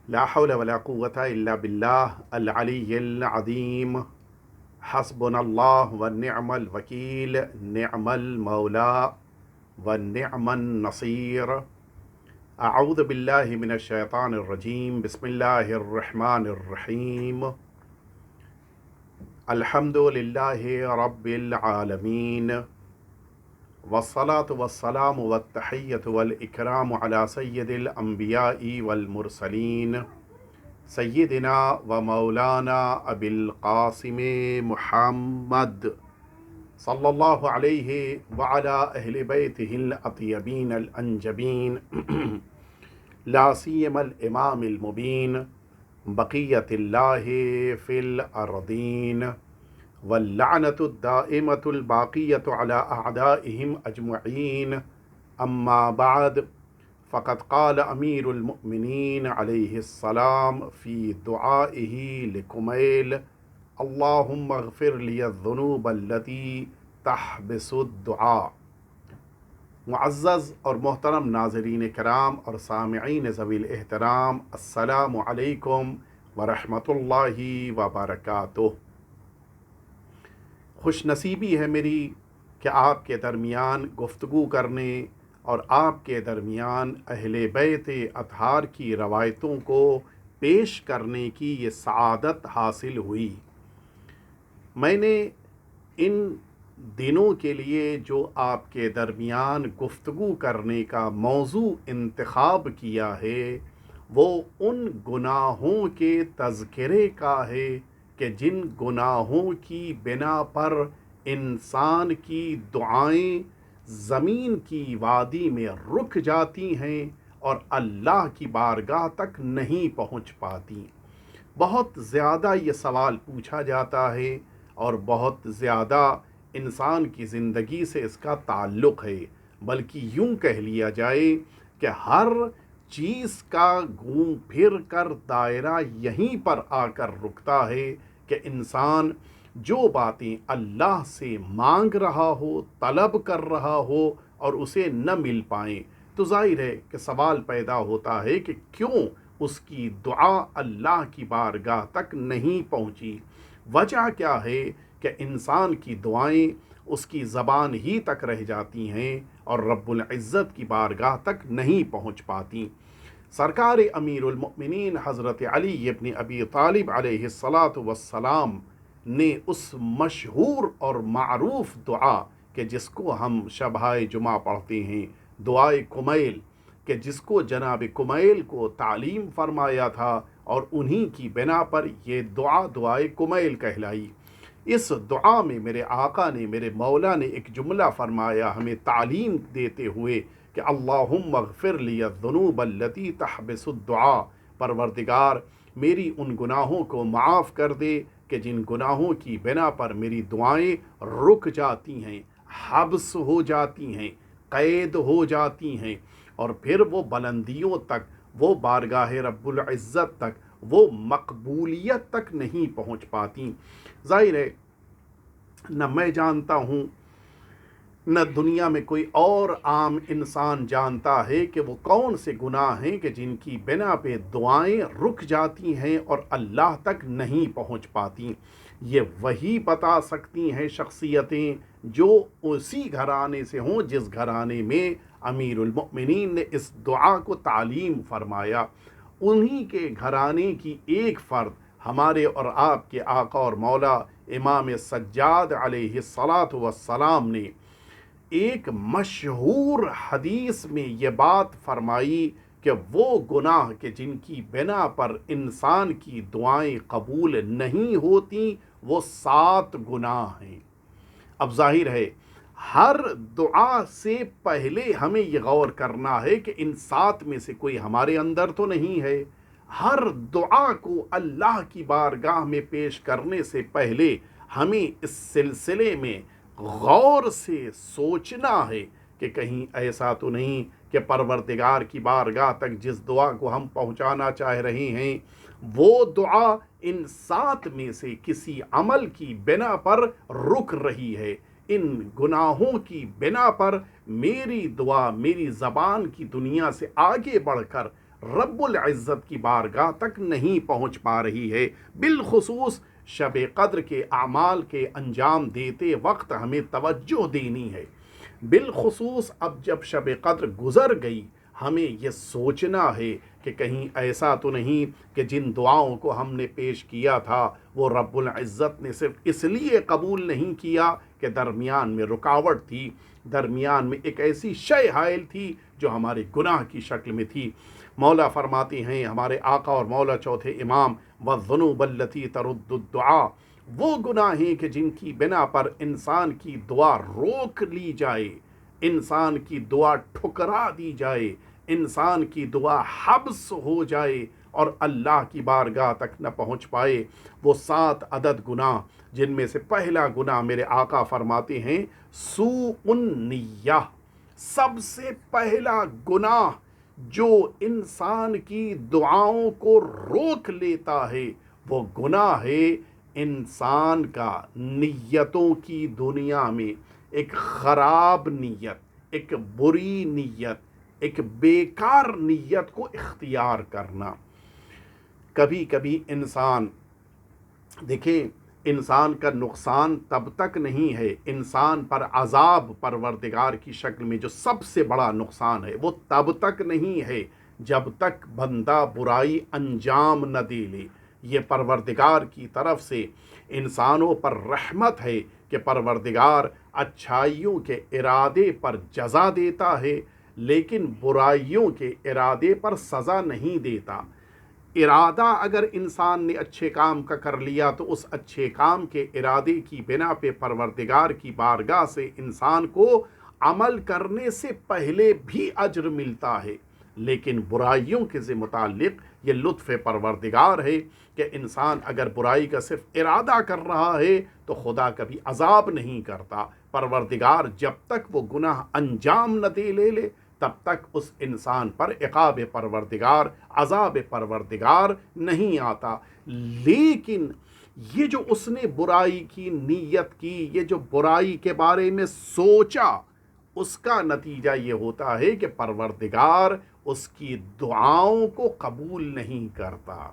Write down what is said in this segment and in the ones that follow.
لا حول ولا قوة إلا بالله العلي العظيم. حسبنا الله ونعم الوكيل، نعم المولى ونعم النصير. أعوذ بالله من الشيطان الرجيم، بسم الله الرحمن الرحيم. الحمد لله رب العالمين، والصلاة والسلام والتحية والإكرام على سيد الأنبياء والمرسلين سیدنا و مولانا ابی القاسم محمد صلی اللہ علیہ وعلی اہل بیتہ الاطیبین الانجبین لا سیما الامام المبین بقیت اللہ فی الارضین واللعنة الدائمة الباقية على أعدائهم أجمعين. أما بعد، فقد قال أمير المؤمنين عليه السلام في دعائه لكميل: اللهم اغفر لي الذنوب التي تحبس الدعاء. معزز اور محترم ناظرین کرام اور سامعین ذوی الاحترام، السلام علیکم ورحمۃ اللہ وبرکاتہ. خوش نصیبی ہے میری کہ آپ کے درمیان گفتگو کرنے اور آپ کے درمیان اہل بیت اطہار کی روایتوں کو پیش کرنے کی یہ سعادت حاصل ہوئی. میں نے ان دنوں کے لیے جو آپ کے درمیان گفتگو کرنے کا موضوع انتخاب کیا ہے وہ ان گناہوں کے تذکرے کا ہے کہ جن گناہوں کی بنا پر انسان کی دعائیں زمین کی وادی میں رک جاتی ہیں اور اللہ کی بارگاہ تک نہیں پہنچ پاتی. بہت زیادہ یہ سوال پوچھا جاتا ہے اور بہت زیادہ انسان کی زندگی سے اس کا تعلق ہے، بلکہ یوں کہہ لیا جائے کہ ہر چیز کا گھوم پھر کر دائرہ یہیں پر آ کر رکتا ہے کہ انسان جو باتیں اللہ سے مانگ رہا ہو، طلب کر رہا ہو اور اسے نہ مل پائیں، تو ظاہر ہے کہ سوال پیدا ہوتا ہے کہ کیوں اس کی دعا اللہ کی بارگاہ تک نہیں پہنچی. وجہ کیا ہے کہ انسان کی دعائیں اس کی زبان ہی تک رہ جاتی ہیں اور رب العزت کی بارگاہ تک نہیں پہنچ پاتی. سرکار امیر المؤمنین حضرت علی ابن ابی طالب علیہ السلام نے اس مشہور اور معروف دعا کہ جس کو ہم شبہائے جمعہ پڑھتے ہیں، دعائے کمیل، کہ جس کو جناب کمیل کو تعلیم فرمایا تھا اور انہی کی بنا پر یہ دعائے کمیل کہلائی. اس دعا میں میرے آقا نے، میرے مولا نے ایک جملہ فرمایا ہمیں تعلیم دیتے ہوئے کہ اللہم اغفر لی الذنوب التی تحبس الدعاء، پروردگار میری ان گناہوں کو معاف کر دے کہ جن گناہوں کی بنا پر میری دعائیں رک جاتی ہیں، حبس ہو جاتی ہیں، قید ہو جاتی ہیں اور پھر وہ بلندیوں تک، وہ بارگاہ رب العزت تک، وہ مقبولیت تک نہیں پہنچ پاتی. ظاہر ہے نہ میں جانتا ہوں نہ دنیا میں کوئی اور عام انسان جانتا ہے کہ وہ کون سے گناہ ہیں کہ جن کی بنا پہ دعائیں رک جاتی ہیں اور اللہ تک نہیں پہنچ پاتی. یہ وہی بتا سکتی ہیں شخصیتیں جو اسی گھرانے سے ہوں جس گھرانے میں امیر المؤمنین نے اس دعا کو تعلیم فرمایا. انہی کے گھرانے کی ایک فرد ہمارے اور آپ کے آقا اور مولا امام سجاد علیہ السلام نے ایک مشہور حدیث میں یہ بات فرمائی کہ وہ گناہ کہ جن کی بنا پر انسان کی دعائیں قبول نہیں ہوتی وہ 7 گناہ ہیں. اب ظاہر ہے ہر دعا سے پہلے ہمیں یہ غور کرنا ہے کہ ان 7 میں سے کوئی ہمارے اندر تو نہیں ہے. ہر دعا کو اللہ کی بارگاہ میں پیش کرنے سے پہلے ہمیں اس سلسلے میں غور سے سوچنا ہے کہ کہیں ایسا تو نہیں کہ پروردگار کی بارگاہ تک جس دعا کو ہم پہنچانا چاہ رہے ہیں وہ دعا ان 7 میں سے کسی عمل کی بنا پر رک رہی ہے. ان گناہوں کی بنا پر میری دعا میری زبان کی دنیا سے آگے بڑھ کر رب العزت کی بارگاہ تک نہیں پہنچ پا رہی ہے۔ بالخصوص شب قدر کے اعمال کے انجام دیتے وقت ہمیں توجہ دینی ہے۔ بالخصوص اب جب شب قدر گزر گئی، ہمیں یہ سوچنا ہے کہ کہیں ایسا تو نہیں کہ جن دعاؤں کو ہم نے پیش کیا تھا وہ رب العزت نے صرف اس لیے قبول نہیں کیا کہ درمیان میں رکاوٹ تھی، درمیان میں ایک ایسی شے حائل تھی جو ہمارے گناہ کی شکل میں تھی۔ مولا فرماتے ہیں، ہمارے آقا اور مولا چوتھے امام، وَالذُّنُوبُ الَّتِي تَرُدُّ الدُّعَاء، وہ گناہ ہیں کہ جن کی بنا پر انسان کی دعا روک لی جائے، انسان کی دعا ٹھکرا دی جائے، انسان کی دعا حبس ہو جائے اور اللہ کی بارگاہ تک نہ پہنچ پائے۔ وہ 7 عدد گناہ، جن میں سے پہلا گناہ میرے آقا فرماتے ہیں سوء النیہ، سب سے پہلا گناہ جو انسان کی دعاؤں کو روک لیتا ہے، وہ گناہ ہے انسان کا نیتوں کی دنیا میں ایک خراب نیت، ایک بری نیت، ایک بیکار نیت کو اختیار کرنا۔ کبھی کبھی انسان، دیکھیں، انسان کا نقصان تب تک نہیں ہے، انسان پر عذاب پروردگار کی شکل میں جو سب سے بڑا نقصان ہے وہ تب تک نہیں ہے جب تک بندہ برائی انجام نہ دے لے۔ یہ پروردگار کی طرف سے انسانوں پر رحمت ہے کہ پروردگار اچھائیوں کے ارادے پر جزا دیتا ہے لیکن برائیوں کے ارادے پر سزا نہیں دیتا۔ ارادہ اگر انسان نے اچھے کام کا کر لیا تو اس اچھے کام کے ارادے کی بنا پہ پروردگار کی بارگاہ سے انسان کو عمل کرنے سے پہلے بھی اجر ملتا ہے، لیکن برائیوں کے سے متعلق یہ لطف پروردگار ہے کہ انسان اگر برائی کا صرف ارادہ کر رہا ہے تو خدا کبھی عذاب نہیں کرتا۔ پروردگار جب تک وہ گناہ انجام نہ دے لے تب تک اس انسان پر عقاب پروردگار، عذاب پروردگار نہیں آتا۔ لیکن یہ جو اس نے برائی کی نیت کی، یہ جو برائی کے بارے میں سوچا، اس کا نتیجہ یہ ہوتا ہے کہ پروردگار اس کی دعاؤں کو قبول نہیں کرتا،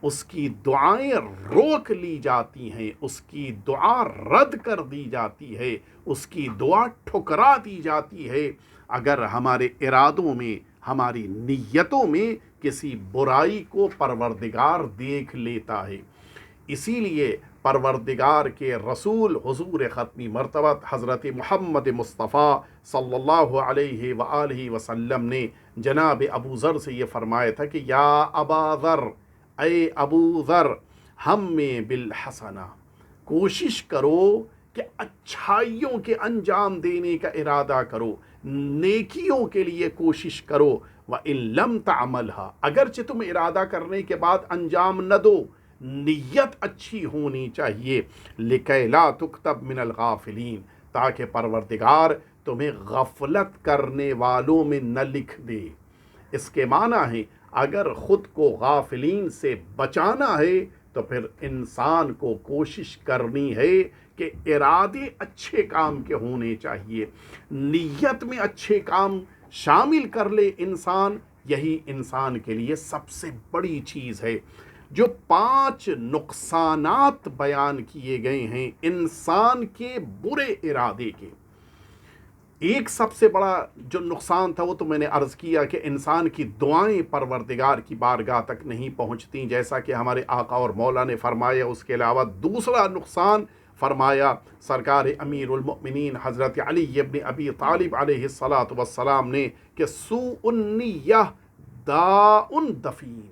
اس کی دعائیں روک لی جاتی ہیں، اس کی دعا رد کر دی جاتی ہے، اس کی دعا ٹھکرا دی جاتی ہے اگر ہمارے ارادوں میں، ہماری نیتوں میں کسی برائی کو پروردگار دیکھ لیتا ہے۔ اسی لیے پروردگار کے رسول حضور ختمی مرتبت حضرت محمد مصطفیٰ صلی اللہ علیہ وآلہ وسلم نے جناب ابو ذر سے یہ فرمایا تھا کہ یا ابا ذر، اے ابو ذر، ہم میں بالحسنہ، کوشش کرو کہ اچھائیوں کے انجام دینے کا ارادہ کرو، نیکیوں کے لیے کوشش کرو، وَإِن لَمْ تَعْمَلْهَا، اگرچہ تم ارادہ کرنے کے بعد انجام نہ دو، نیت اچھی ہونی چاہیے، لِكَيْ لَا تُكْتَبْ مِنَ الْغَافِلِينَ، تاکہ پروردگار تمہیں غفلت کرنے والوں میں نہ لکھ دے۔ اس کے معنی ہے اگر خود کو غافلین سے بچانا ہے تو پھر انسان کو کوشش کرنی ہے کہ ارادے اچھے کام کے ہونے چاہیے، نیت میں اچھے کام شامل کر لے انسان، یہی انسان کے لیے سب سے بڑی چیز ہے۔ جو 5 نقصانات بیان کیے گئے ہیں انسان کے برے ارادے کے، ایک سب سے بڑا جو نقصان تھا وہ تو میں نے عرض کیا کہ انسان کی دعائیں پروردگار کی بارگاہ تک نہیں پہنچتیں، جیسا کہ ہمارے آقا اور مولا نے فرمایا۔ اس کے علاوہ دوسرا نقصان فرمایا سرکار امیر المؤمنین حضرت علی ابن ابی طالب علیہ السلام نے کہ سوء النیہ داء دفین،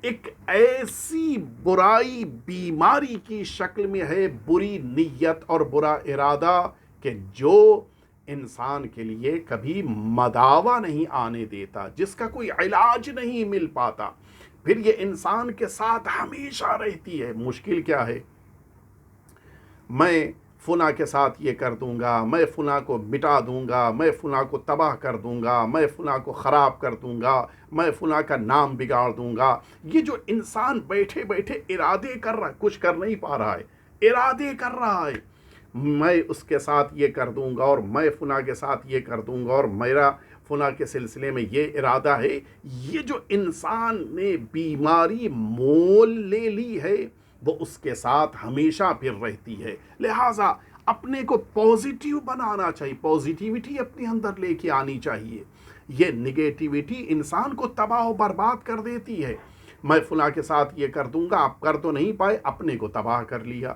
ایک ایسی برائی بیماری کی شکل میں ہے بری نیت اور برا ارادہ کہ جو انسان کے لیے کبھی مداوع نہیں آنے دیتا، جس کا کوئی علاج نہیں مل پاتا، پھر یہ انسان کے ساتھ ہمیشہ رہتی ہے۔ مشکل کیا ہے؟ میں فلاں کے ساتھ یہ کر دوں گا، میں فلاں کو مٹا دوں گا، میں فلاں کو تباہ کر دوں گا، میں فلاں کو خراب کر دوں گا، میں فلاں کا نام بگاڑ دوں گا۔ یہ جو انسان بیٹھے بیٹھے ارادے کر رہا ہے، کچھ کر نہیں پا رہا ہے، ارادے کر رہا ہے، میں اس کے ساتھ یہ کر دوں گا اور میں فلاں کے ساتھ یہ کر دوں گا اور فلاں کے سلسلے میں یہ ارادہ ہے. یہ جو انسان نے بیماری مول لے لی ہے وہ اس کے ساتھ ہمیشہ پھر رہتی ہے. لہٰذا اپنے کو پازیٹیو بنانا چاہیے، پازیٹیوٹی اپنے اندر لے کے آنی چاہیے. یہ نگیٹیوٹی انسان کو تباہ و برباد کر دیتی ہے. میں فلاں کے ساتھ یہ کر دوں گا، آپ کر تو نہیں پائے، اپنے کو تباہ کر لیا.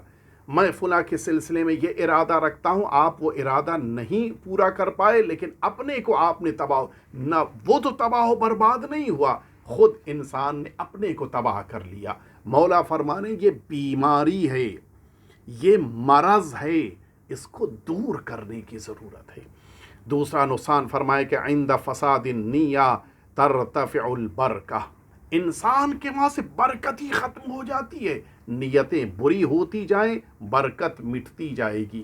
میں فلاں کے سلسلے میں یہ ارادہ رکھتا ہوں، آپ وہ ارادہ نہیں پورا کر پائے، لیکن اپنے کو آپ نے تباہ نہ، وہ تو تباہ و برباد نہیں ہوا، خود انسان نے اپنے کو تباہ کر لیا. مولا فرمانے یہ بیماری ہے، یہ مرض ہے، اس کو دور کرنے کی ضرورت ہے. دوسرا نقصان فرمائے کہ عند فساد النیہ ترتفع البرکہ. انسان کے وہاں سے برکت ہی ختم ہو جاتی ہے. نیتیں بری ہوتی جائیں، برکت مٹتی جائے گی.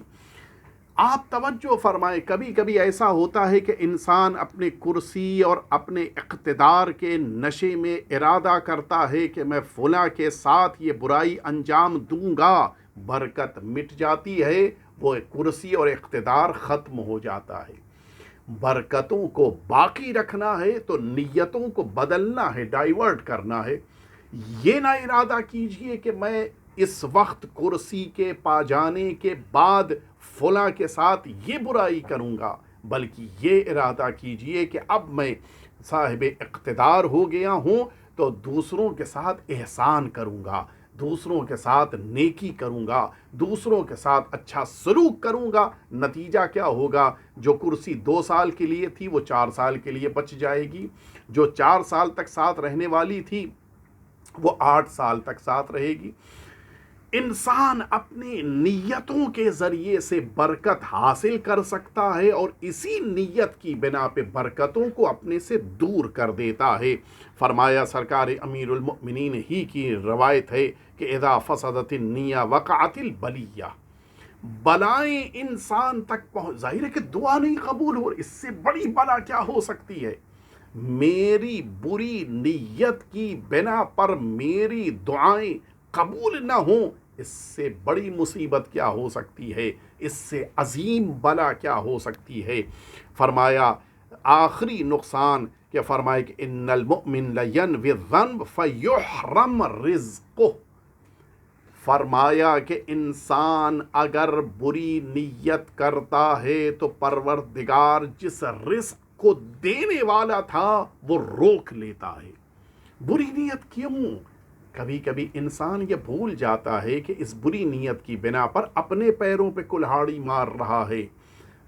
آپ توجہ فرمائیں، کبھی کبھی ایسا ہوتا ہے کہ انسان اپنے کرسی اور اپنے اقتدار کے نشے میں ارادہ کرتا ہے کہ میں فلاں کے ساتھ یہ برائی انجام دوں گا، برکت مٹ جاتی ہے، وہ کرسی اور اقتدار ختم ہو جاتا ہے. برکتوں کو باقی رکھنا ہے تو نیتوں کو بدلنا ہے، ڈائیورٹ کرنا ہے. یہ نہ ارادہ کیجئے کہ میں اس وقت کرسی کے پا جانے کے بعد فلاں کے ساتھ یہ برائی کروں گا، بلکہ یہ ارادہ کیجئے کہ اب میں صاحب اقتدار ہو گیا ہوں تو دوسروں کے ساتھ احسان کروں گا، دوسروں کے ساتھ نیکی کروں گا، دوسروں کے ساتھ اچھا سلوک کروں گا. نتیجہ کیا ہوگا؟ جو کرسی 2 سال کے لیے تھی وہ 4 سال کے لیے بچ جائے گی، جو 4 سال تک ساتھ رہنے والی تھی وہ 8 سال تک ساتھ رہے گی. انسان اپنی نیتوں کے ذریعے سے برکت حاصل کر سکتا ہے اور اسی نیت کی بنا پہ برکتوں کو اپنے سے دور کر دیتا ہے. فرمایا سرکار امیر المؤمنین ہی کی روایت ہے کہ اذا فسدت النیہ وقعت البلیہ. بلائیں انسان تک پہنچ، ظاہر ہے کہ دعا نہیں قبول ہو، اس سے بڑی بلا کیا ہو سکتی ہے؟ میری بری نیت کی بنا پر میری دعائیں قبول نہ ہوں، اس سے بڑی مصیبت کیا ہو سکتی ہے؟ اس سے عظیم بلا کیا ہو سکتی ہے؟ فرمایا آخری نقصان کہ فرمائے کہ ان المؤمن لینوی الذنب فیحرم رزقہ. فرمایا کہ انسان اگر بری نیت کرتا ہے تو پروردگار جس رزق کو دینے والا تھا وہ روک لیتا ہے. بری نیت کیوں؟ کبھی کبھی انسان یہ بھول جاتا ہے کہ اس بری نیت کی بنا پر اپنے پیروں پہ کلہاڑی مار رہا ہے.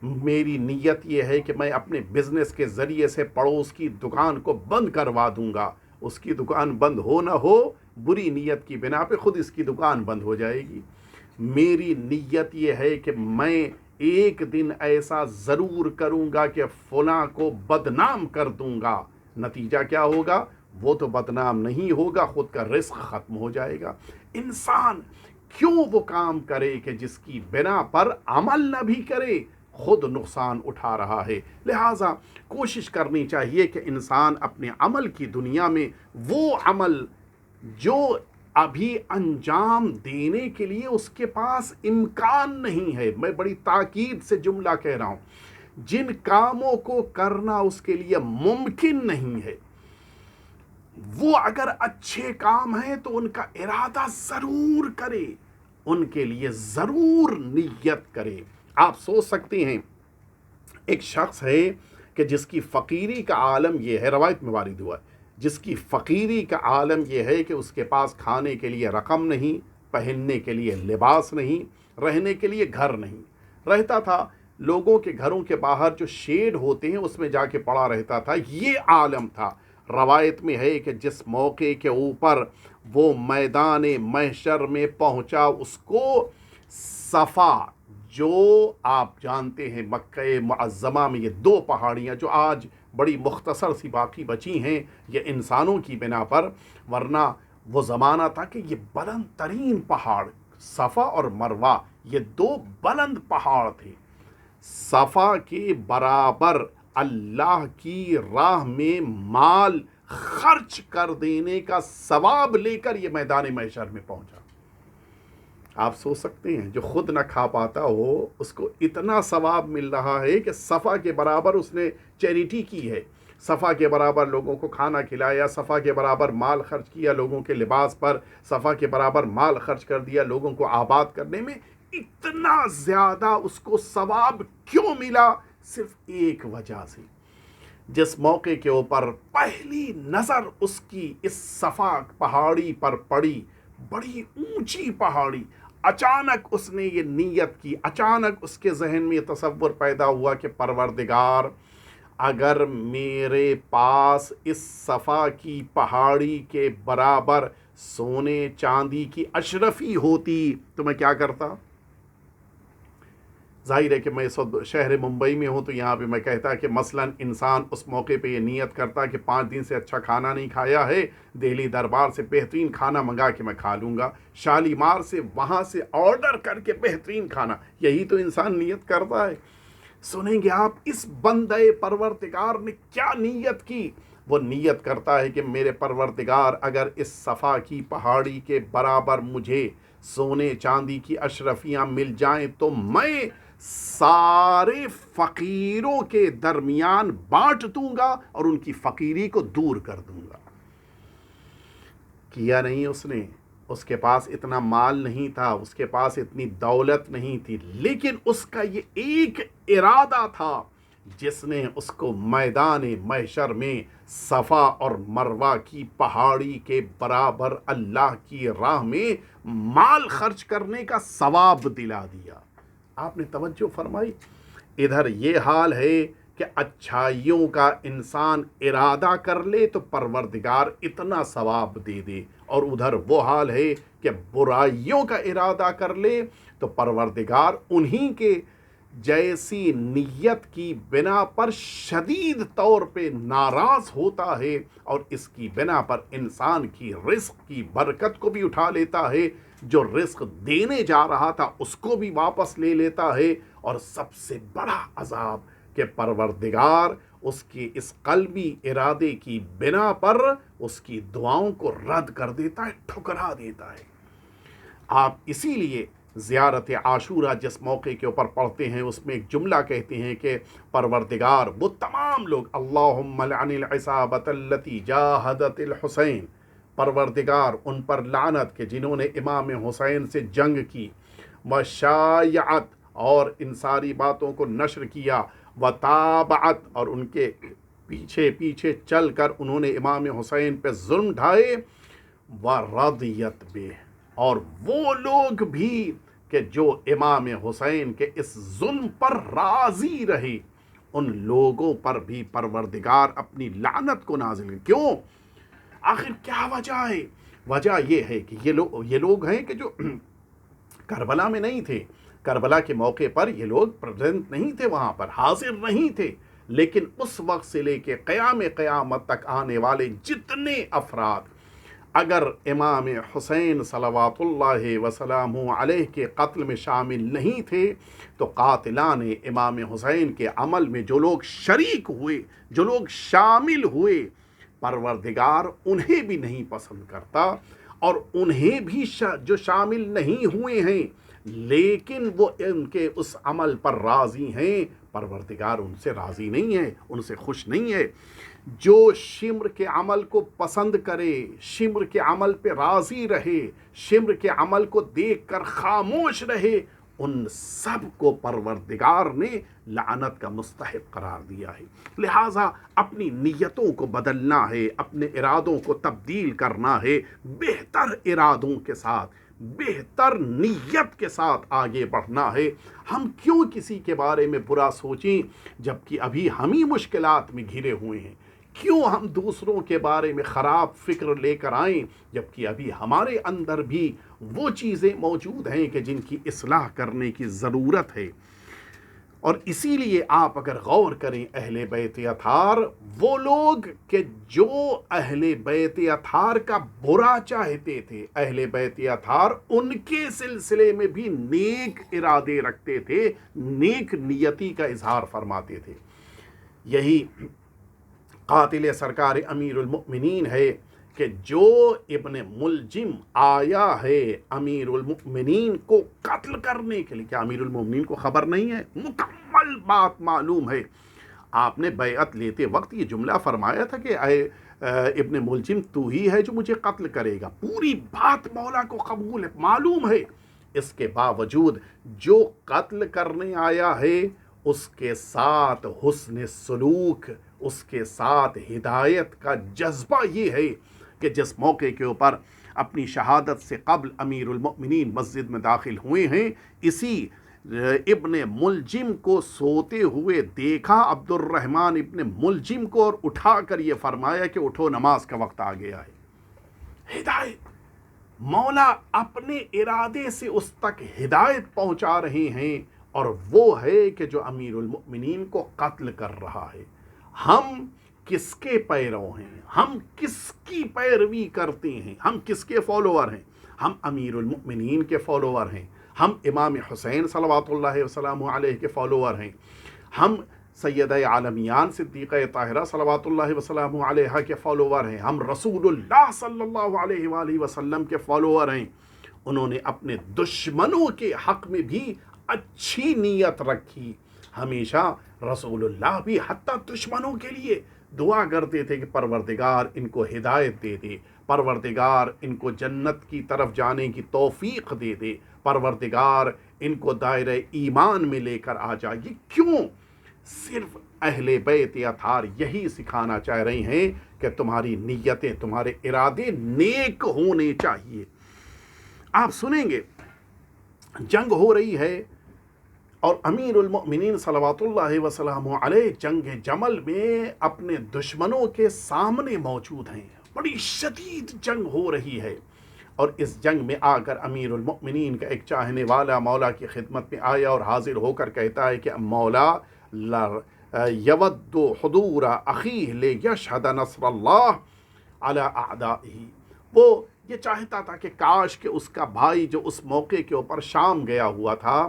میری نیت یہ ہے کہ میں اپنے بزنس کے ذریعے سے پڑوس کی دکان کو بند کروا دوں گا. اس کی دکان بند ہو نہ ہو، بری نیت کی بنا پہ خود اس کی دکان بند ہو جائے گی. میری نیت یہ ہے کہ میں ایک دن ایسا ضرور کروں گا کہ فلاں کو بدنام کر دوں گا. نتیجہ کیا ہوگا؟ وہ تو بدنام نہیں ہوگا، خود کا رزق ختم ہو جائے گا. انسان کیوں وہ کام کرے کہ جس کی بنا پر عمل نہ بھی کرے، خود نقصان اٹھا رہا ہے. لہٰذا کوشش کرنی چاہیے کہ انسان اپنے عمل کی دنیا میں وہ عمل جو ابھی انجام دینے کے لیے اس کے پاس امکان نہیں ہے، میں بڑی تاکید سے جملہ کہہ رہا ہوں، جن کاموں کو کرنا اس کے لیے ممکن نہیں ہے، وہ اگر اچھے کام ہیں تو ان کا ارادہ ضرور کرے، ان کے لیے ضرور نیت کرے. آپ سوچ سکتے ہیں ایک شخص ہے کہ جس کی فقیری کا عالم یہ ہے، روایت میں وارد ہوا ہے، جس کی فقیری کا عالم یہ ہے کہ اس کے پاس کھانے کے لیے رقم نہیں، پہننے کے لیے لباس نہیں، رہنے کے لیے گھر نہیں. رہتا تھا لوگوں کے گھروں کے باہر جو شیڈ ہوتے ہیں اس میں جا کے پڑا رہتا تھا. یہ عالم تھا. روایت میں ہے کہ جس موقع کے اوپر وہ میدان محشر میں پہنچا، اس کو صفا، جو آپ جانتے ہیں مکہ معظمہ میں یہ 2 پہاڑیاں جو آج بڑی مختصر سی باقی بچی ہیں، یہ انسانوں کی بنا پر، ورنہ وہ زمانہ تھا کہ یہ بلند ترین پہاڑ صفا اور مروہ، یہ 2 بلند پہاڑ تھے. صفا کے برابر اللہ کی راہ میں مال خرچ کر دینے کا ثواب لے کر یہ میدان محشر میں پہنچا. آپ سوچ سکتے ہیں جو خود نہ کھا پاتا ہو اس کو اتنا ثواب مل رہا ہے کہ صفا کے برابر اس نے چیریٹی کی ہے، صفا کے برابر لوگوں کو کھانا کھلایا، صفا کے برابر مال خرچ کیا لوگوں کے لباس پر، صفا کے برابر مال خرچ کر دیا لوگوں کو آباد کرنے میں۔ اتنا زیادہ اس کو ثواب کیوں ملا؟ صرف ایک وجہ سے، جس موقع کے اوپر پہلی نظر اس کی اس صفا پہاڑی پر پڑی، بڑی اونچی پہاڑی، اچانک اس نے یہ نیت کی، اچانک اس کے ذہن میں یہ تصور پیدا ہوا کہ پروردگار اگر میرے پاس اس صفا کی پہاڑی کے برابر سونے چاندی کی اشرفی ہوتی تو میں کیا کرتا؟ ظاہر ہے کہ میں اس وقت شہر ممبئی میں ہوں تو یہاں پہ میں کہتا کہ مثلاً انسان اس موقع پہ یہ نیت کرتا کہ 5 دن سے اچھا کھانا نہیں کھایا ہے، دہلی دربار سے بہترین کھانا منگا کے میں کھا لوں گا، شالیمار سے وہاں سے آرڈر کر کے بہترین کھانا، یہی تو انسان نیت کرتا ہے۔ سنیں گے آپ اس بندے پروردگار نے کیا نیت کی؟ وہ نیت کرتا ہے کہ میرے پروردگار اگر اس صفا کی پہاڑی کے برابر مجھے سونے چاندی کی اشرفیاں مل جائیں تو میں سارے فقیروں کے درمیان بانٹ دوں گا اور ان کی فقیری کو دور کر دوں گا۔ کیا نہیں اس نے، اس کے پاس اتنا مال نہیں تھا، اس کے پاس اتنی دولت نہیں تھی، لیکن اس کا یہ ایک ارادہ تھا جس نے اس کو میدان محشر میں صفا اور مروہ کی پہاڑی کے برابر اللہ کی راہ میں مال خرچ کرنے کا ثواب دلا دیا۔ آپ نے توجہ فرمائی؟ ادھر یہ حال ہے کہ اچھائیوں کا انسان ارادہ کر لے تو پروردگار اتنا ثواب دے دے، اور ادھر وہ حال ہے کہ برائیوں کا ارادہ کر لے تو پروردگار انہی کے جیسی نیت کی بنا پر شدید طور پہ ناراض ہوتا ہے، اور اس کی بنا پر انسان کی رزق کی برکت کو بھی اٹھا لیتا ہے، جو رزق دینے جا رہا تھا اس کو بھی واپس لے لیتا ہے، اور سب سے بڑا عذاب کہ پروردگار اس کے اس قلبی ارادے کی بنا پر اس کی دعاؤں کو رد کر دیتا ہے، ٹھکرا دیتا ہے۔ آپ اسی لیے زیارت عاشورہ جس موقع کے اوپر پڑھتے ہیں اس میں ایک جملہ کہتے ہیں کہ پروردگار وہ تمام لوگ اللہم لعن العصابۃ التی جاہدت الحسین، پروردگار ان پر لعنت کہ جنہوں نے امام حسین سے جنگ کی، وشایعت اور ان ساری باتوں کو نشر کیا، وتابعت اور ان کے پیچھے پیچھے چل کر انہوں نے امام حسین پہ ظلم ڈھائے، ورضیت بہ اور وہ لوگ بھی کہ جو امام حسین کے اس ظلم پر راضی رہے، ان لوگوں پر بھی پروردگار اپنی لعنت کو نازل کرے۔ کیوں؟ آخر کیا وجہ ہے؟ وجہ یہ ہے کہ یہ لوگ ہیں کہ جو کربلا میں نہیں تھے، کربلا کے موقع پر یہ لوگ پریزنٹ نہیں تھے، وہاں پر حاضر نہیں تھے، لیکن اس وقت سے لے کے قیامت تک آنے والے جتنے افراد اگر امام حسین صلوات اللہ وسلامہ علیہ کے قتل میں شامل نہیں تھے تو قاتلان امام حسین کے عمل میں جو لوگ شریک ہوئے، جو لوگ شامل ہوئے، پروردگار انہیں بھی نہیں پسند کرتا، اور انہیں بھی جو شامل نہیں ہوئے ہیں لیکن وہ ان کے اس عمل پر راضی ہیں، پروردگار ان سے راضی نہیں ہے، ان سے خوش نہیں ہے۔ جو شمر کے عمل کو پسند کرے، شمر کے عمل پہ راضی رہے، شمر کے عمل کو دیکھ کر خاموش رہے، ان سب کو پروردگار نے لعنت کا مستحق قرار دیا ہے۔ لہٰذا اپنی نیتوں کو بدلنا ہے، اپنے ارادوں کو تبدیل کرنا ہے، بہتر ارادوں کے ساتھ، بہتر نیت کے ساتھ آگے بڑھنا ہے۔ ہم کیوں کسی کے بارے میں برا سوچیں جبکہ ابھی ہم ہی مشکلات میں گھرے ہوئے ہیں؟ کیوں ہم دوسروں کے بارے میں خراب فکر لے کر آئیں جبکہ ابھی ہمارے اندر بھی وہ چیزیں موجود ہیں کہ جن کی اصلاح کرنے کی ضرورت ہے؟ اور اسی لیے آپ اگر غور کریں اہل بیت اطہار، وہ لوگ کہ جو اہل بیت اطہار کا برا چاہتے تھے، اہل بیت اطہار ان کے سلسلے میں بھی نیک ارادے رکھتے تھے، نیک نیتی کا اظہار فرماتے تھے۔ یہی قاتل سرکار امیر المؤمنین ہے کہ جو ابن ملجم آیا ہے امیر المؤمنین کو قتل کرنے کے لیے، کیا امیر المؤمنین کو خبر نہیں ہے؟ مکمل بات معلوم ہے۔ آپ نے بیعت لیتے وقت یہ جملہ فرمایا تھا کہ اے ابن ملجم تو ہی ہے جو مجھے قتل کرے گا، پوری بات مولا کو قبول ہے، معلوم ہے۔ اس کے باوجود جو قتل کرنے آیا ہے اس کے ساتھ حسن سلوک، اس کے ساتھ ہدایت کا جذبہ یہ ہے کہ جس موقع کے اوپر اپنی شہادت سے قبل امیر المؤمنین مسجد میں داخل ہوئے ہیں، اسی ابن ملجم کو سوتے ہوئے دیکھا، عبد الرحمن ابن ملجم کو، اور اٹھا کر یہ فرمایا کہ اٹھو نماز کا وقت آ گیا ہے۔ ہدایت، مولا اپنے ارادے سے اس تک ہدایت پہنچا رہے ہیں، اور وہ ہے کہ جو امیر المؤمنین کو قتل کر رہا ہے۔ ہم کس کے پیرو ہیں؟ ہم کس کی پیروی کرتے ہیں؟ ہم کس کے فالوور ہیں؟ ہم امیر المؤمنین کے فالوور ہیں، ہم امام حسین صلوات اللہ وسلم علیہ کے فالوور ہیں، ہم سیدہ عالمیان صدیقہ طاہرہ صلوات اللہ وسلم علیہ کے فالوور ہیں، ہم رسول اللہ صلی اللہ علیہ وآلہ وسلم کے فالوور ہیں۔ انہوں نے اپنے دشمنوں کے حق میں بھی اچھی نیت رکھی۔ ہمیشہ رسول اللہ بھی حتیٰ دشمنوں کے لیے دعا کرتے تھے کہ پروردگار ان کو ہدایت دے دے، پروردگار ان کو جنت کی طرف جانے کی توفیق دے دے، پروردگار ان کو دائرہ ایمان میں لے کر آ جائے۔ یہ کیوں؟ صرف اہل بیت اطہار یہی سکھانا چاہ رہے ہیں کہ تمہاری نیتیں، تمہارے ارادے نیک ہونے چاہیے۔ آپ سنیں گے جنگ ہو رہی ہے اور امیر المؤمنین صلوات اللہ وسلم علیہ جنگ جمل میں اپنے دشمنوں کے سامنے موجود ہیں، بڑی شدید جنگ ہو رہی ہے، اور اس جنگ میں آ کر امیر المؤمنین کا ایک چاہنے والا مولا کی خدمت میں آیا اور حاضر ہو کر کہتا ہے کہ مولا یود حضور اخیہ لیشہد نصر اللہ علی اعدائہ، وہ یہ چاہتا تھا کہ کاش کہ اس کا بھائی جو اس موقع کے اوپر شام گیا ہوا تھا،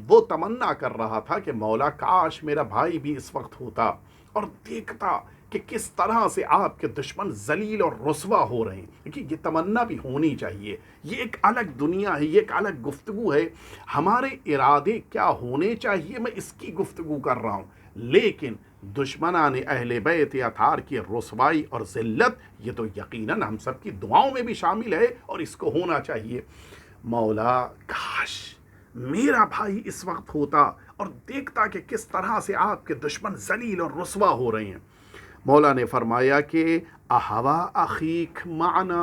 وہ تمنا کر رہا تھا کہ مولا کاش میرا بھائی بھی اس وقت ہوتا اور دیکھتا کہ کس طرح سے آپ کے دشمن ذلیل اور رسوا ہو رہے ہیں۔ دیکھیے یہ تمنا بھی ہونی چاہیے، یہ ایک الگ دنیا ہے، یہ ایک الگ گفتگو ہے۔ ہمارے ارادے کیا ہونے چاہیے میں اس کی گفتگو کر رہا ہوں، لیکن دشمنان اہل بیت اطہار کی رسوائی اور ذلت یہ تو یقیناً ہم سب کی دعاؤں میں بھی شامل ہے، اور اس کو ہونا چاہیے۔ مولا کاش میرا بھائی اس وقت ہوتا اور دیکھتا کہ کس طرح سے آپ کے دشمن ذلیل اور رسوا ہو رہے ہیں۔ مولا نے فرمایا کہ احوا اخیک معنا،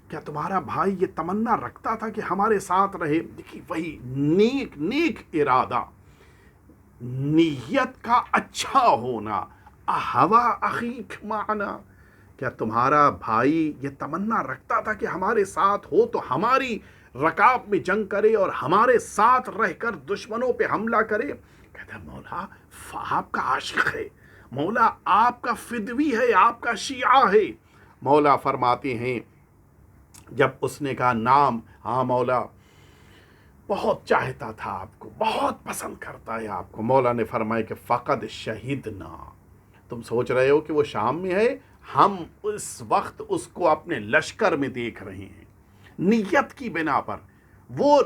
کیا تمہارا بھائی یہ تمنا رکھتا تھا کہ ہمارے ساتھ رہے؟ دیکھیے وہی نیک ارادہ، نیت کا اچھا ہونا۔ احوا اخیک معنا، کیا تمہارا بھائی یہ تمنا رکھتا تھا کہ ہمارے ساتھ ہو تو ہماری رکاب میں جنگ کرے اور ہمارے ساتھ رہ کر دشمنوں پہ حملہ کرے؟ کہتا ہے مولا آپ کا عاشق ہے، مولا آپ کا فدوی ہے، آپ کا شیعہ ہے۔ مولا فرماتے ہیں جب اس نے کہا نام، ہاں مولا بہت چاہتا تھا آپ کو، بہت پسند کرتا ہے آپ کو، مولا نے فرمایا کہ فقد شہدنا، تم سوچ رہے ہو کہ وہ شام میں ہے، ہم اس وقت اس کو اپنے لشکر میں دیکھ رہے ہیں۔ نیت کی بنا پر وہ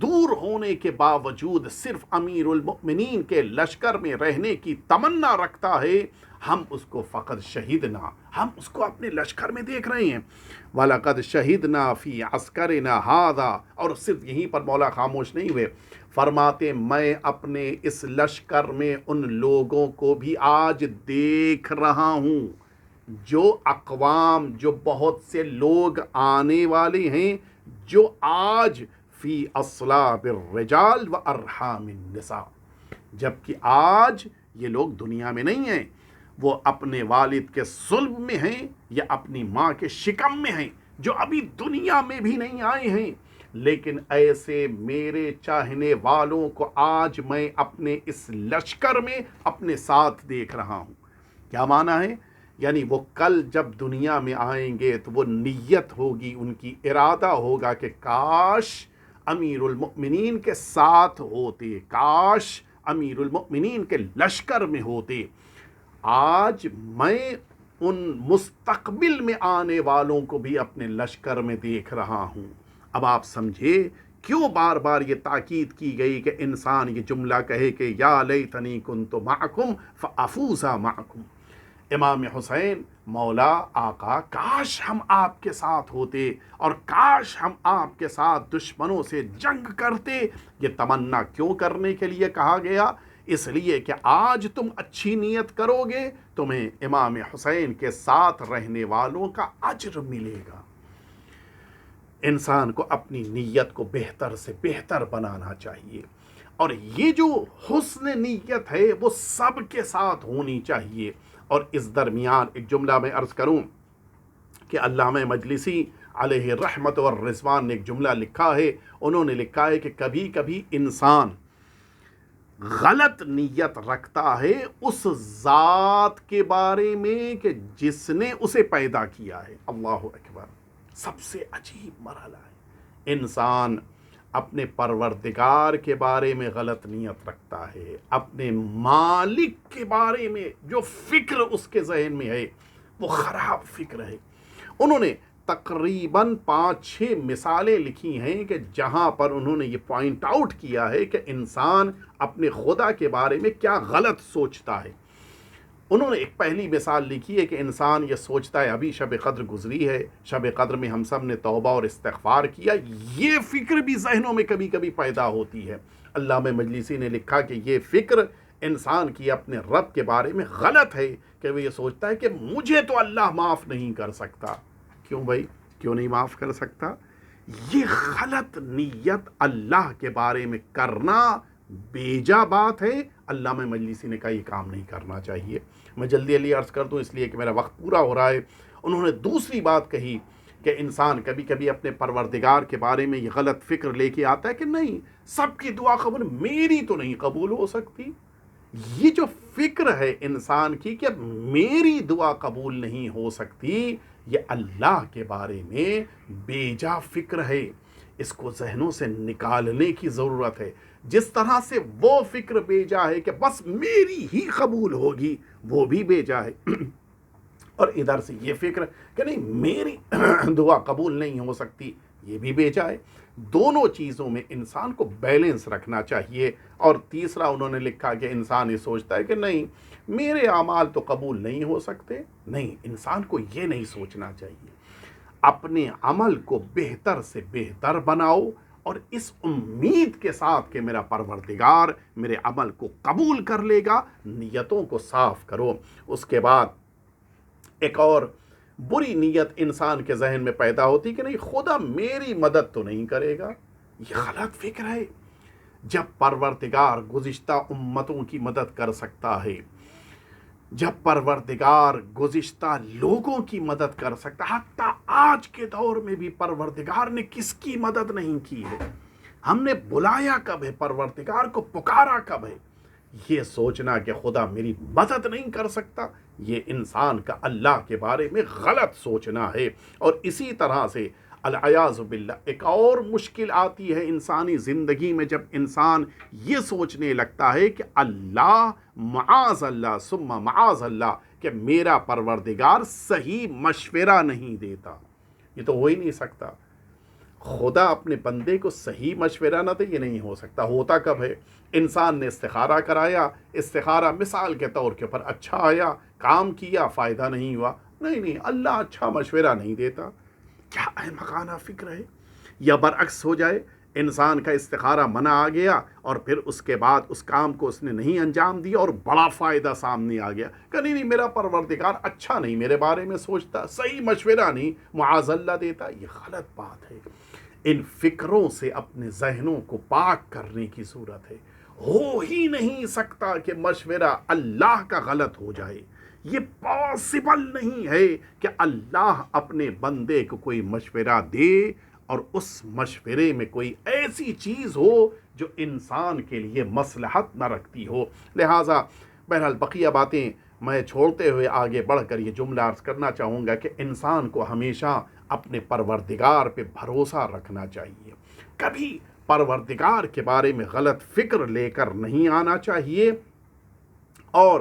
دور ہونے کے باوجود صرف امیر المؤمنین کے لشکر میں رہنے کی تمنا رکھتا ہے، ہم اس کو فقط شہیدنا، ہم اس کو اپنے لشکر میں دیکھ رہے ہیں۔ وَلَقَدْ شَهِدْنَا فِي عَسْكَرِنَا هَذَا، اور صرف یہیں پر مولا خاموش نہیں ہوئے، فرماتے میں اپنے اس لشکر میں ان لوگوں کو بھی آج دیکھ رہا ہوں، جو اقوام، جو بہت سے لوگ آنے والے ہیں، جو آج فی اصلاب الرجال و ارحام النساء، جبکہ آج یہ لوگ دنیا میں نہیں ہیں، وہ اپنے والد کے صلب میں ہیں یا اپنی ماں کے شکم میں ہیں، جو ابھی دنیا میں بھی نہیں آئے ہیں، لیکن ایسے میرے چاہنے والوں کو آج میں اپنے اس لشکر میں اپنے ساتھ دیکھ رہا ہوں۔ کیا معنی ہے؟ یعنی وہ کل جب دنیا میں آئیں گے تو وہ نیت ہوگی، ان کی ارادہ ہوگا کہ کاش امیر المؤمنین کے ساتھ ہوتے، کاش امیر المؤمنین کے لشکر میں ہوتے۔ آج میں ان مستقبل میں آنے والوں کو بھی اپنے لشکر میں دیکھ رہا ہوں۔ اب آپ سمجھے کیوں بار بار یہ تاکید کی گئی کہ انسان یہ جملہ کہے کہ یا لیتنی کنت معکم فافوز معکم۔ امام حسین، مولا آقا کاش ہم آپ کے ساتھ ہوتے اور کاش ہم آپ کے ساتھ دشمنوں سے جنگ کرتے۔ یہ تمنا کیوں کرنے کے لیے کہا گیا؟ اس لیے کہ آج تم اچھی نیت کرو گے، تمہیں امام حسین کے ساتھ رہنے والوں کا اجر ملے گا۔ انسان کو اپنی نیت کو بہتر سے بہتر بنانا چاہیے، اور یہ جو حسن نیت ہے وہ سب کے ساتھ ہونی چاہیے۔ اور اس درمیان ایک جملہ میں عرض کروں کہ علامہ مجلسی علیہ رحمت اور رضوان نے ایک جملہ لکھا ہے۔ انہوں نے لکھا ہے کہ کبھی کبھی انسان غلط نیت رکھتا ہے اس ذات کے بارے میں کہ جس نے اسے پیدا کیا ہے۔ اللہ اکبر! سب سے عجیب مرحلہ ہے۔ انسان اپنے پروردگار کے بارے میں غلط نیت رکھتا ہے، اپنے مالک کے بارے میں جو فکر اس کے ذہن میں ہے وہ خراب فکر ہے۔ انہوں نے تقریباً 5-6 مثالیں لکھی ہیں کہ جہاں پر انہوں نے یہ پوائنٹ آؤٹ کیا ہے کہ انسان اپنے خدا کے بارے میں کیا غلط سوچتا ہے۔ انہوں نے ایک پہلی مثال لکھی ہے کہ انسان یہ سوچتا ہے ابھی شب قدر گزری ہے، شب قدر میں ہم سب نے توبہ اور استغفار کیا، یہ فکر بھی ذہنوں میں کبھی کبھی پیدا ہوتی ہے۔ علامہ مجلسی نے لکھا کہ یہ فکر انسان کی اپنے رب کے بارے میں غلط ہے کہ وہ یہ سوچتا ہے کہ مجھے تو اللہ معاف نہیں کر سکتا۔ کیوں بھائی، کیوں نہیں معاف کر سکتا؟ یہ غلط نیت اللہ کے بارے میں کرنا بیجا بات ہے۔ علامہ مجلسی نے کہا یہ کام نہیں کرنا چاہیے۔ میں جلدی عرض کر دوں اس لیے کہ میرا وقت پورا ہو رہا ہے۔ انہوں نے دوسری بات کہی کہ انسان کبھی کبھی اپنے پروردگار کے بارے میں یہ غلط فکر لے کے آتا ہے کہ نہیں، سب کی دعا قبول، میری تو نہیں قبول ہو سکتی۔ یہ جو فکر ہے انسان کی کہ میری دعا قبول نہیں ہو سکتی، یہ اللہ کے بارے میں بیجا فکر ہے۔ اس کو ذہنوں سے نکالنے کی ضرورت ہے۔ جس طرح سے وہ فکر بیجا ہے کہ بس میری ہی قبول ہوگی، وہ بھی بیجا ہے، اور ادھر سے یہ فکر کہ نہیں میری دعا قبول نہیں ہو سکتی، یہ بھی بیجا ہے۔ دونوں چیزوں میں انسان کو بیلنس رکھنا چاہیے۔ اور تیسرا انہوں نے لکھا کہ انسان یہ سوچتا ہے کہ نہیں میرے اعمال تو قبول نہیں ہو سکتے۔ نہیں، انسان کو یہ نہیں سوچنا چاہیے۔ اپنے عمل کو بہتر سے بہتر بناؤ، اور اس امید کے ساتھ کہ میرا پروردگار میرے عمل کو قبول کر لے گا، نیتوں کو صاف کرو۔ اس کے بعد ایک اور بری نیت انسان کے ذہن میں پیدا ہوتی کہ نہیں خدا میری مدد تو نہیں کرے گا۔ یہ غلط فکر ہے۔ جب پروردگار گزشتہ امتوں کی مدد کر سکتا ہے، جب پروردگار گزشتہ لوگوں کی مدد کر سکتا، حتیٰ آج کے دور میں بھی پروردگار نے کس کی مدد نہیں کی ہے؟ ہم نے بلایا کب ہے پروردگار کو، پکارا کب ہے؟ یہ سوچنا کہ خدا میری مدد نہیں کر سکتا، یہ انسان کا اللہ کے بارے میں غلط سوچنا ہے۔ اور اسی طرح سے العیاذ باللہ ایک اور مشکل آتی ہے انسانی زندگی میں، جب انسان یہ سوچنے لگتا ہے کہ اللہ معاذ اللہ ثم معاذ اللہ کہ میرا پروردگار صحیح مشورہ نہیں دیتا۔ یہ تو ہو ہی نہیں سکتا، خدا اپنے بندے کو صحیح مشورہ نہ دے، یہ نہیں ہو سکتا۔ ہوتا کب ہے؟ انسان نے استخارہ کرایا، استخارہ مثال کے طور کے اوپر اچھا آیا، کام کیا، فائدہ نہیں ہوا، نہیں اللہ اچھا مشورہ نہیں دیتا۔ کیا احمقانہ فکر ہے؟ یا برعکس ہو جائے، انسان کا استخارہ منع آ گیا اور پھر اس کے بعد اس کام کو اس نے نہیں انجام دیا اور بڑا فائدہ سامنے آ گیا کہ نہیں میرا پروردگار اچھا نہیں میرے بارے میں سوچتا، صحیح مشورہ نہیں معاذ اللہ دیتا۔ یہ غلط بات ہے۔ ان فکروں سے اپنے ذہنوں کو پاک کرنے کی ضرورت ہے۔ ہو ہی نہیں سکتا کہ مشورہ اللہ کا غلط ہو جائے، یہ پاسبل نہیں ہے کہ اللہ اپنے بندے کو کوئی مشورہ دے اور اس مشورے میں کوئی ایسی چیز ہو جو انسان کے لیے مصلحت نہ رکھتی ہو۔ لہٰذا بہرحال بقیہ باتیں میں چھوڑتے ہوئے آگے بڑھ کر یہ جملہ عرض کرنا چاہوں گا کہ انسان کو ہمیشہ اپنے پروردگار پہ بھروسہ رکھنا چاہیے، کبھی پروردگار کے بارے میں غلط فکر لے کر نہیں آنا چاہیے، اور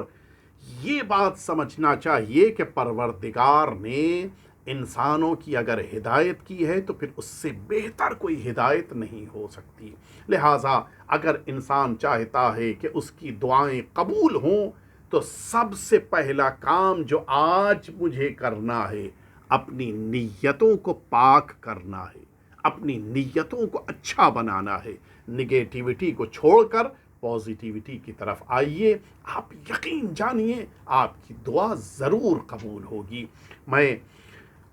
یہ بات سمجھنا چاہیے کہ پروردگار نے انسانوں کی اگر ہدایت کی ہے تو پھر اس سے بہتر کوئی ہدایت نہیں ہو سکتی. لہٰذا اگر انسان چاہتا ہے کہ اس کی دعائیں قبول ہوں تو سب سے پہلا کام جو آج مجھے کرنا ہے، اپنی نیتوں کو پاک کرنا ہے، اپنی نیتوں کو اچھا بنانا ہے. نگیٹیوٹی کو چھوڑ کر پازیٹیوٹی کی طرف آئیے. آپ یقین جانیے آپ کی دعا ضرور قبول ہوگی. میں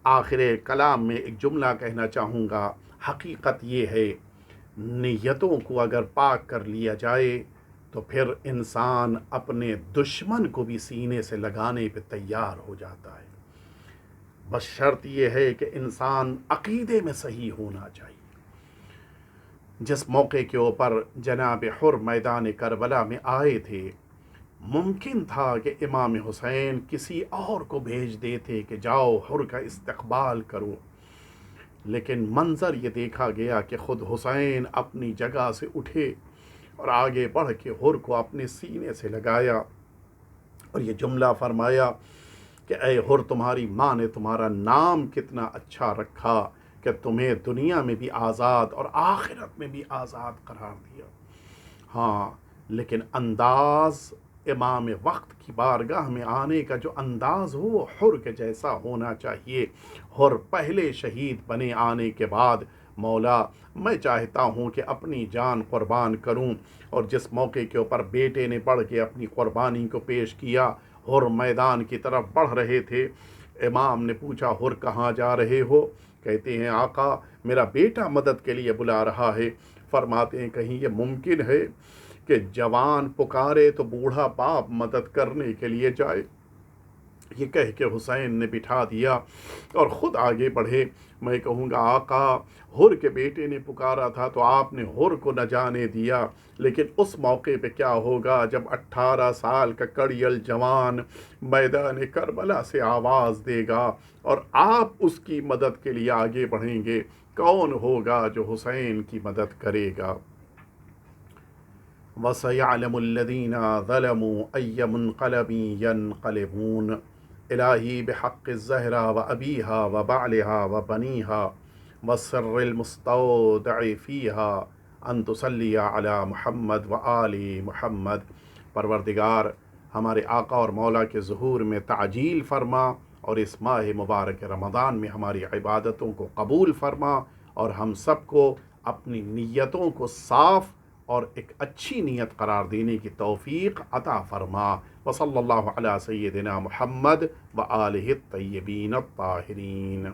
آخر کلام میں ایک جملہ کہنا چاہوں گا. حقیقت یہ ہے نیتوں کو اگر پاک کر لیا جائے تو پھر انسان اپنے دشمن کو بھی سینے سے لگانے پہ تیار ہو جاتا ہے. بس شرط یہ ہے کہ انسان عقیدے میں صحیح ہونا چاہیے. جس موقع کے اوپر جناب حر میدان کربلا میں آئے تھے، ممکن تھا کہ امام حسین کسی اور کو بھیج دیتے کہ جاؤ حر کا استقبال کرو، لیکن منظر یہ دیکھا گیا کہ خود حسین اپنی جگہ سے اٹھے اور آگے بڑھ کے حر کو اپنے سینے سے لگایا اور یہ جملہ فرمایا کہ اے حر، تمہاری ماں نے تمہارا نام کتنا اچھا رکھا کہ تمہیں دنیا میں بھی آزاد اور آخرت میں بھی آزاد قرار دیا. ہاں، لیکن انداز امام وقت کی بارگاہ میں آنے کا جو انداز ہو وہ حر کے جیسا ہونا چاہیے. حر پہلے شہید بنے آنے کے بعد مولا میں چاہتا ہوں کہ اپنی جان قربان کروں، اور جس موقع کے اوپر بیٹے نے بڑھ کے اپنی قربانی کو پیش کیا، حر میدان کی طرف بڑھ رہے تھے. امام نے پوچھا حر کہاں جا رہے ہو؟ کہتے ہیں آقا میرا بیٹا مدد کے لیے بلا رہا ہے. فرماتے ہیں کہیں یہ ممکن ہے کہ جوان پکارے تو بوڑھا باپ مدد کرنے کے لیے جائے؟ یہ کہہ کے حسین نے بٹھا دیا اور خود آگے بڑھے. میں کہوں گا آقا حر کے بیٹے نے پکارا تھا تو آپ نے حر کو نہ جانے دیا، لیکن اس موقع پہ کیا ہوگا جب 18 سال کا کڑیل جوان میدان کربلا سے آواز دے گا اور آپ اس کی مدد کے لیے آگے بڑھیں گے؟ کون ہوگا جو حسین کی مدد کرے گا؟ وَسَيَعْلَمُ الَّذِينَ ظَلَمُوا أَيَّ مُنْقَلَبٍ يَنْقَلِبُونَ إِلَٰهِي بِحَقِّ الزَّهْرَىٰ وَأَبِيهَا وَبَعْلِهَا وَبَنِيهَا وَالسِّرِّ الْمُسْتَوْدَعِ فِيهَا أَن تُصَلِّيَ عَلَىٰ محمد وآل محمد. پروردگار ہمارے آقا اور مولا کے ظہور میں تعجیل فرما اور اس ماہ مبارک رمضان میں ہماری عبادتوں کو قبول فرما اور ہم سب کو اپنی نیتوں کو صاف اور ایک اچھی نیت قرار دینے کی توفیق عطا فرما. وصلی اللہ علی سیدنا محمد وآلہ الطیبین الطاہرین.